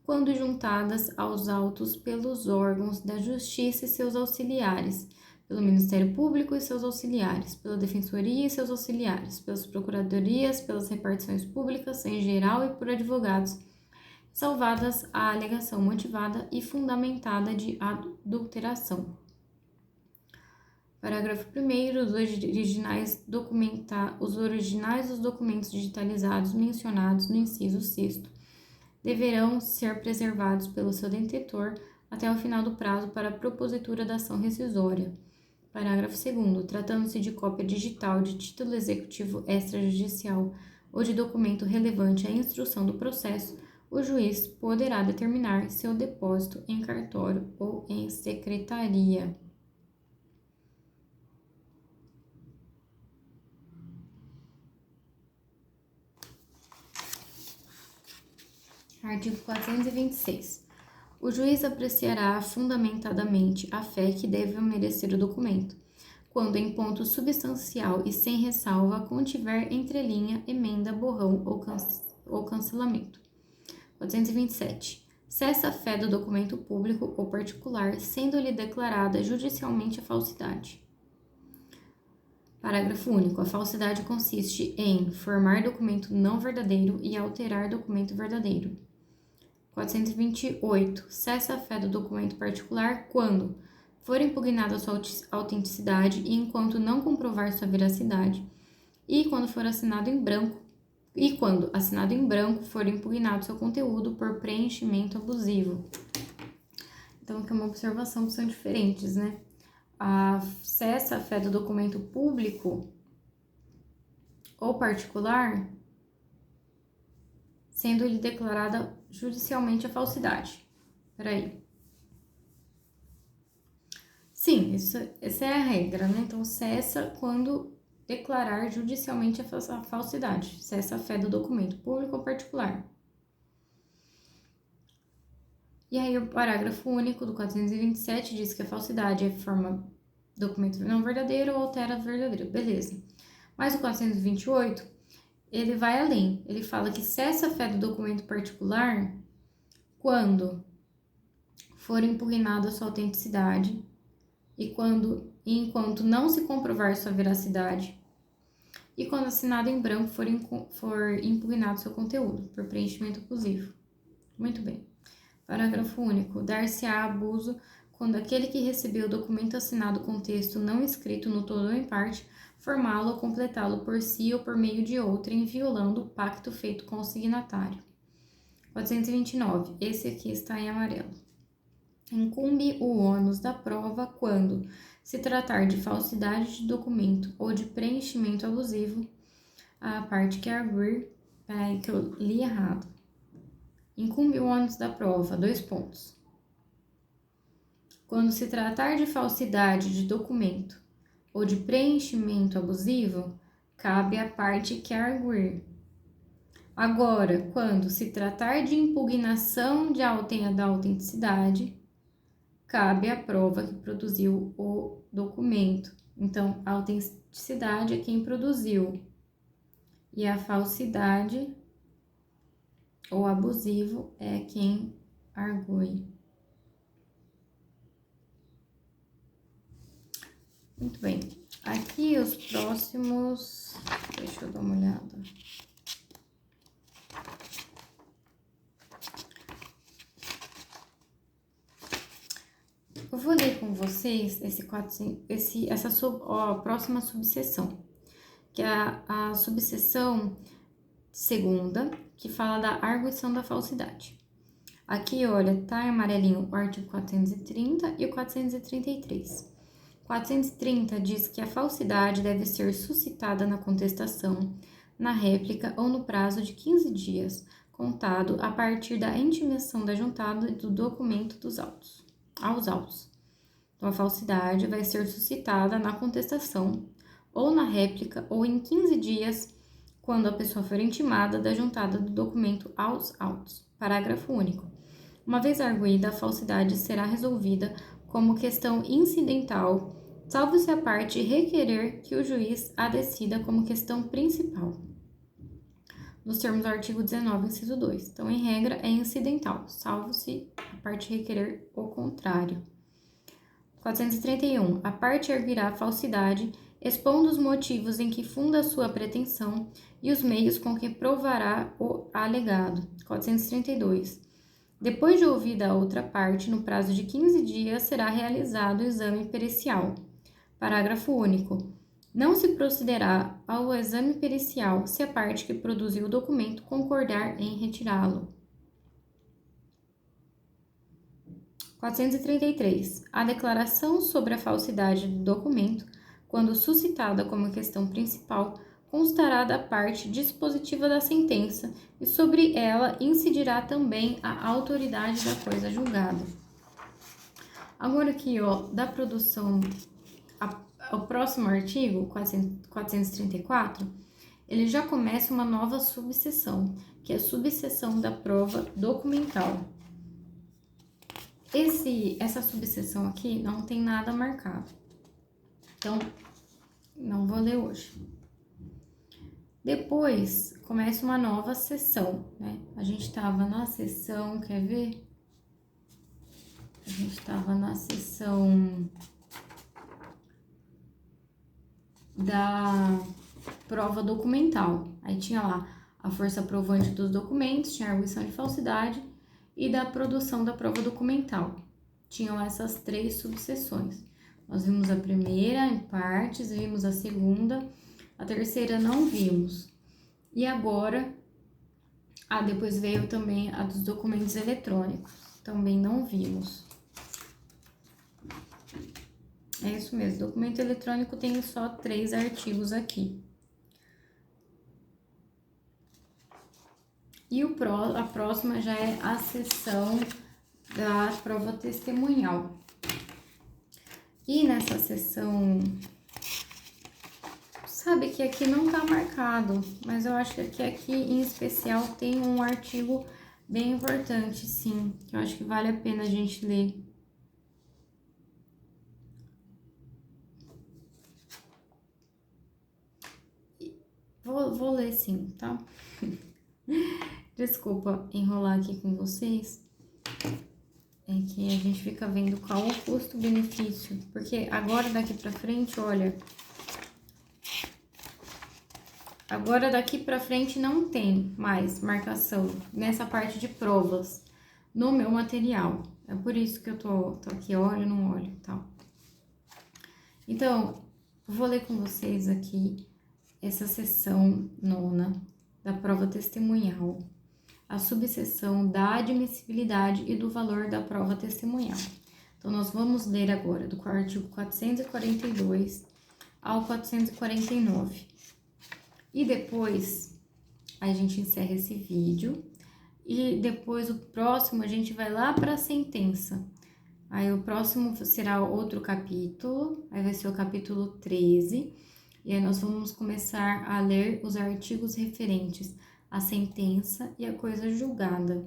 quando juntadas aos autos pelos órgãos da Justiça e seus auxiliares, pelo Ministério Público e seus auxiliares, pela Defensoria e seus auxiliares, pelas Procuradorias, pelas repartições públicas em geral e por advogados, salvadas a alegação motivada e fundamentada de adulteração. Parágrafo 1º. Os originais dos documentos digitalizados mencionados no inciso 6º deverão ser preservados pelo seu detentor até o final do prazo para a propositura da ação rescisória. Parágrafo 2º. Tratando-se de cópia digital de título executivo extrajudicial ou de documento relevante à instrução do processo, o juiz poderá determinar seu depósito em cartório ou em secretaria. Artigo 426. O juiz apreciará fundamentadamente a fé que deve merecer o documento, quando em ponto substancial e sem ressalva contiver entrelinha, emenda, borrão ou cancelamento. 427. Cessa a fé do documento público ou particular, sendo-lhe declarada judicialmente a falsidade. Parágrafo único. A falsidade consiste em formar documento não verdadeiro e alterar documento verdadeiro. 428. Cessa a fé do documento particular quando for impugnada sua autenticidade e enquanto não comprovar sua veracidade, e quando assinado em branco for impugnado seu conteúdo por preenchimento abusivo. Então, aqui é uma observação que são diferentes, né? Cessa a fé do documento público ou particular, sendo-lhe declarada judicialmente a falsidade. Peraí. Sim, essa é a regra, né? Então, cessa quando declarar judicialmente a falsidade. Cessa a fé do documento público ou particular. E aí, o parágrafo único do 427 diz que a falsidade forma documento não verdadeiro ou altera verdadeiro. Beleza. Mas o 428, ele vai além. Ele fala que cessa a fé do documento particular quando for impugnada sua autenticidade e enquanto não se comprovar sua veracidade e quando assinado em branco for impugnado seu conteúdo por preenchimento abusivo. Muito bem. Parágrafo único. Dar-se-á abuso quando aquele que recebeu o documento assinado com texto não escrito no todo ou em parte formá-lo ou completá-lo por si ou por meio de outrem, violando o pacto feito com o signatário. 429. Esse aqui está em amarelo. Incumbe o ônus da prova quando se tratar de falsidade de documento ou de preenchimento abusivo, a parte que arguir, que eu li errado. Incumbe o ônus da prova, 2 pontos. Quando se tratar de falsidade de documento ou de preenchimento abusivo, cabe à parte que arguir. Agora, quando se tratar de impugnação da autenticidade, cabe à prova que produziu o documento. Então, a autenticidade é quem produziu e a falsidade ou abusivo é quem argue. Muito bem. Aqui os próximos... Deixa eu dar uma olhada. Eu vou ler com vocês a próxima subseção, que é a subseção segunda, que fala da arguição da falsidade. Aqui, olha, tá em amarelinho o artigo 430 e o 433. 430 diz que a falsidade deve ser suscitada na contestação, na réplica ou no prazo de 15 dias, contado a partir da intimação da juntada do documento aos autos. Então, a falsidade vai ser suscitada na contestação, ou na réplica, ou em 15 dias, quando a pessoa for intimada da juntada do documento aos autos. Parágrafo único. Uma vez arguída, a falsidade será resolvida como questão incidental, salvo se a parte requerer que o juiz a decida como questão principal, nos termos do artigo 19, inciso 2. Então, em regra, é incidental, salvo se a parte requerer o contrário. 431. A parte arguirá a falsidade, expondo os motivos em que funda a sua pretensão e os meios com que provará o alegado. 432. Depois de ouvida a outra parte, no prazo de 15 dias, será realizado o exame pericial. Parágrafo único. Não se procederá ao exame pericial se a parte que produziu o documento concordar em retirá-lo. 433. A declaração sobre a falsidade do documento, quando suscitada como questão principal, constará da parte dispositiva da sentença e sobre ela incidirá também a autoridade da coisa julgada. Agora aqui, da produção, o próximo artigo, 434, ele já começa uma nova subseção, que é a subseção da prova documental. Essa subseção aqui não tem nada marcado, então não vou ler hoje. Depois começa uma nova sessão, né? A gente estava na sessão, quer ver? A gente estava na sessão da prova documental. Aí tinha lá a força provante dos documentos, tinha a arguição de falsidade e da produção da prova documental. Tinham essas 3 subseções. Nós vimos a primeira em partes, vimos a segunda, a terceira não vimos. E agora, depois veio também a dos documentos eletrônicos, também não vimos. É isso mesmo, documento eletrônico tem só 3 artigos aqui. E a próxima já é a seção da prova testemunhal. E nessa seção, sabe que aqui não tá marcado, mas eu acho que aqui em especial tem um artigo bem importante, sim, que eu acho que vale a pena a gente ler. Vou ler sim, tá? Desculpa enrolar aqui com vocês. É que a gente fica vendo qual o custo-benefício. Porque agora daqui pra frente, olha... Agora daqui pra frente não tem mais marcação nessa parte de provas no meu material. É por isso que eu tô aqui, olho, não olho, tal. Então, vou ler com vocês aqui essa seção 9ª da prova testemunhal, a subseção da admissibilidade e do valor da prova testemunhal. Então, nós vamos ler agora do artigo 442 ao 449. E depois a gente encerra esse vídeo e depois o próximo a gente vai lá para a sentença. Aí o próximo será outro capítulo, aí vai ser o capítulo 13, e aí nós vamos começar a ler os artigos referentes à sentença e à coisa julgada.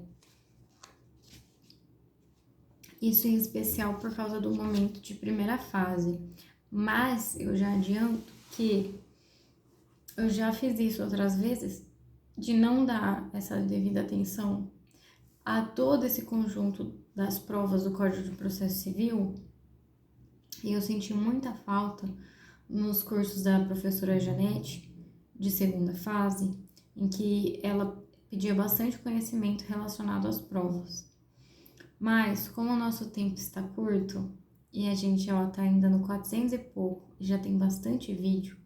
Isso em especial por causa do momento de primeira fase, mas eu já adianto que eu já fiz isso outras vezes, de não dar essa devida atenção a todo esse conjunto das provas do Código de Processo Civil, e eu senti muita falta nos cursos da professora Janete, de segunda fase, em que ela pedia bastante conhecimento relacionado às provas. Mas, como o nosso tempo está curto, e a gente tá ainda no 400 e pouco, e já tem bastante vídeo,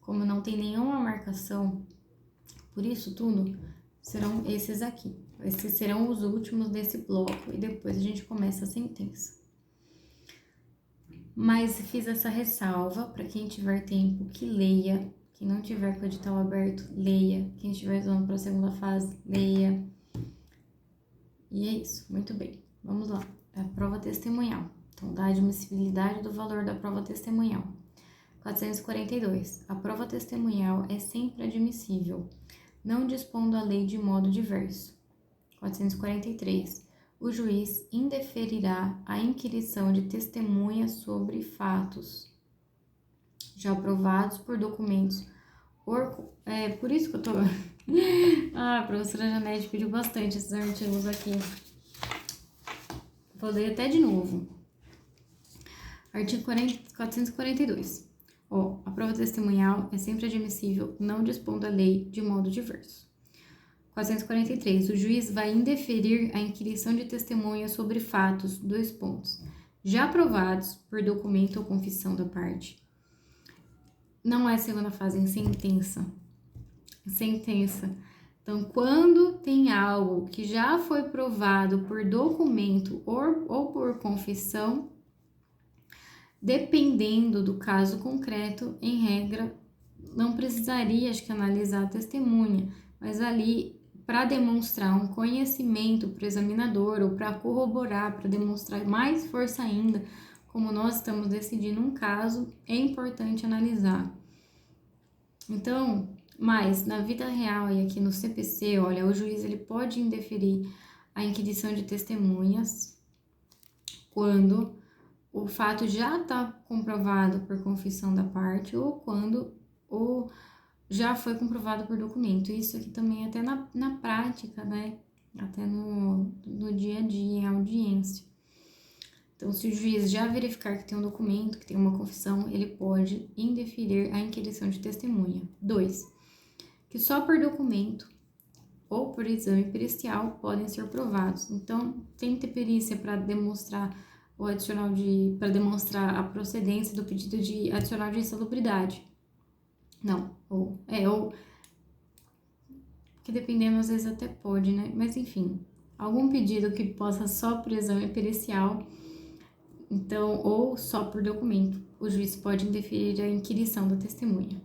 como não tem nenhuma marcação, por isso tudo, serão esses aqui. Esses serão os últimos desse bloco, e depois a gente começa a sentença. Mas fiz essa ressalva, para quem tiver tempo, que leia. Quem não tiver com o edital aberto, leia. Quem estiver usando para a segunda fase, leia. E é isso, muito bem. Vamos lá, a prova testemunhal. Então, da admissibilidade do valor da prova testemunhal. 442. A prova testemunhal é sempre admissível, não dispondo a lei de modo diverso. 443. O juiz indeferirá a inquirição de testemunhas sobre fatos já provados por documentos. Por isso que eu tô... a professora Janete pediu bastante esses artigos aqui. Vou ler até de novo. Artigo 442. A prova testemunhal é sempre admissível, não dispondo a lei de modo diverso. 443. O juiz vai indeferir a inquirição de testemunhas sobre fatos, já provados por documento ou confissão da parte. Não é segunda fase, em sentença. Sentença. Então, quando tem algo que já foi provado por documento ou por confissão, dependendo do caso concreto, em regra, não precisaria, analisar a testemunha, mas ali, para demonstrar um conhecimento para o examinador ou para corroborar, para demonstrar mais força ainda, como nós estamos decidindo um caso, é importante analisar. Então, mas na vida real e aqui no CPC, olha, o juiz ele pode indeferir a inquirição de testemunhas quando o fato já está comprovado por confissão da parte ou quando já foi comprovado por documento. Isso aqui também até na prática, né? Até no dia a dia, em audiência. Então, se o juiz já verificar que tem um documento, que tem uma confissão, ele pode indeferir a inquirição de testemunha. 2. Que só por documento ou por exame pericial podem ser provados. Então, tem que ter perícia para demonstrar o adicional para demonstrar a procedência do pedido de adicional de insalubridade. Não, que dependendo, às vezes até pode, né? Mas enfim, algum pedido que possa só por exame pericial, então, ou só por documento, o juiz pode indeferir a inquirição da testemunha.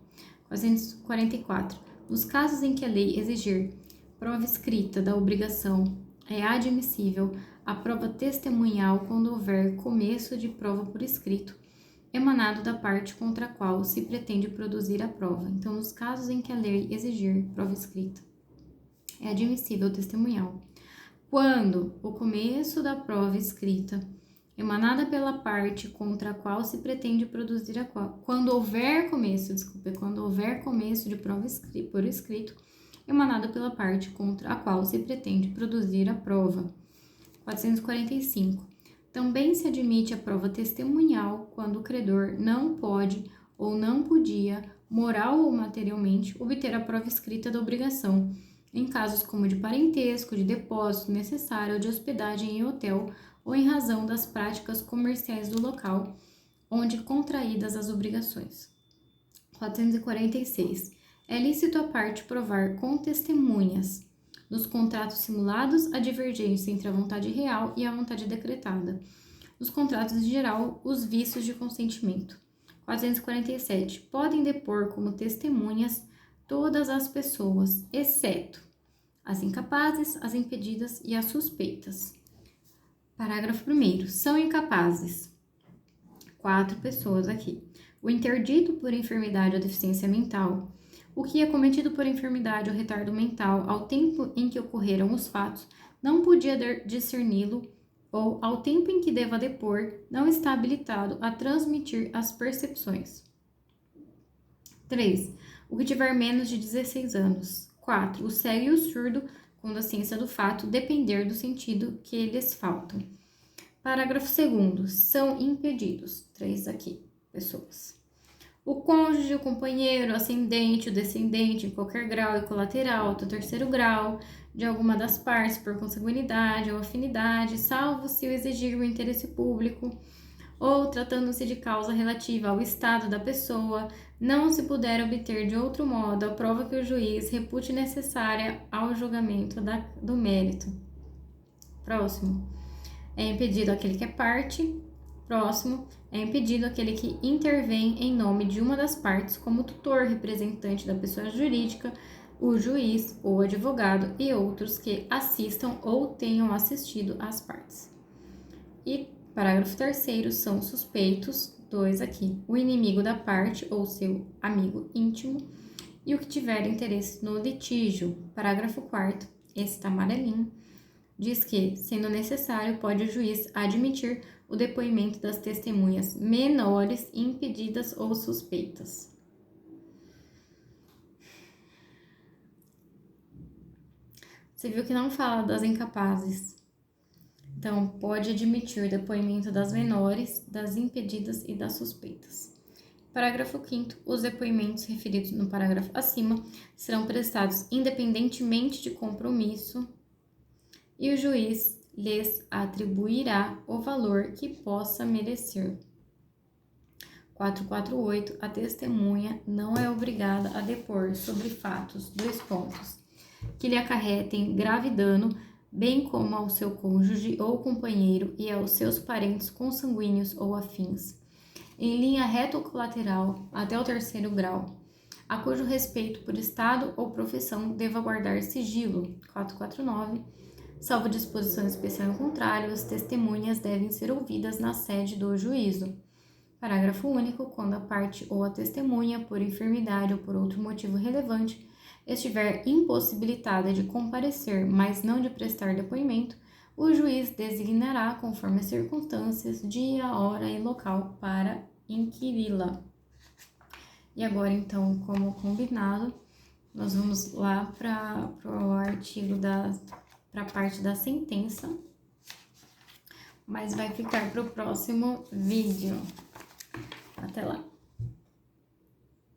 444. Nos casos em que a lei exigir prova escrita da obrigação, é admissível a prova testemunhal quando houver começo de prova por escrito, emanado da parte contra a qual se pretende produzir a prova. Então, nos casos em que a lei exigir prova escrita, é admissível testemunhal. Quando o começo da prova escrita, emanada pela parte contra a qual se pretende produzir a qual. Quando houver começo de prova por escrito, emanado pela parte contra a qual se pretende produzir a prova. 445. Também se admite a prova testemunhal quando o credor não pode ou não podia, moral ou materialmente, obter a prova escrita da obrigação, em casos como de parentesco, de depósito necessário ou de hospedagem em hotel, ou em razão das práticas comerciais do local onde contraídas as obrigações. 446. É lícito a parte provar com testemunhas nos contratos simulados a divergência entre a vontade real e a vontade decretada. Nos contratos em geral, os vícios de consentimento. 447. Podem depor como testemunhas todas as pessoas, exceto as incapazes, as impedidas e as suspeitas. Parágrafo 1º. São incapazes 4 pessoas aqui. O interdito por enfermidade ou deficiência mental, o que é cometido por enfermidade ou retardo mental ao tempo em que ocorreram os fatos, não podia discerni-lo, ou ao tempo em que deva depor, não está habilitado a transmitir as percepções. 3. O que tiver menos de 16 anos. 4. O cego e o surdo, quando a ciência do fato depender do sentido que lhes faltam. Parágrafo 2º. São impedidos. 3 aqui, pessoas. O cônjuge, o companheiro, o ascendente, o descendente, em qualquer grau e colateral, do terceiro grau, de alguma das partes, por consanguinidade ou afinidade, salvo se o exigir o interesse público, ou tratando-se de causa relativa ao estado da pessoa, não se puder obter de outro modo a prova que o juiz repute necessária ao julgamento do mérito. Próximo. É impedido aquele que é parte. Próximo. É impedido aquele que intervém em nome de uma das partes como tutor, representante da pessoa jurídica, o juiz ou advogado e outros que assistam ou tenham assistido às partes. E parágrafo 3º, são suspeitos, 2 aqui, o inimigo da parte ou seu amigo íntimo e o que tiver interesse no litígio. Parágrafo 4º, esse tá amarelinho, diz que, sendo necessário, pode o juiz admitir o depoimento das testemunhas menores, impedidas ou suspeitas. Você viu que não fala das incapazes. Então, pode admitir o depoimento das menores, das impedidas e das suspeitas. Parágrafo 5º. Os depoimentos referidos no parágrafo acima serão prestados independentemente de compromisso e o juiz lhes atribuirá o valor que possa merecer. 448. A testemunha não é obrigada a depor sobre fatos, 2 pontos, que lhe acarretem grave dano, bem como ao seu cônjuge ou companheiro e aos seus parentes consanguíneos ou afins, em linha reta ou colateral até o terceiro grau, a cujo respeito por estado ou profissão deva guardar sigilo. 449. Salvo disposição especial em contrário, as testemunhas devem ser ouvidas na sede do juízo. Parágrafo único. Quando a parte ou a testemunha, por enfermidade ou por outro motivo relevante, estiver impossibilitada de comparecer, mas não de prestar depoimento, o juiz designará, conforme as circunstâncias, dia, hora e local para inquiri-la. E agora, então, como combinado, nós vamos lá para o artigo para a parte da sentença, mas vai ficar para o próximo vídeo. Até lá!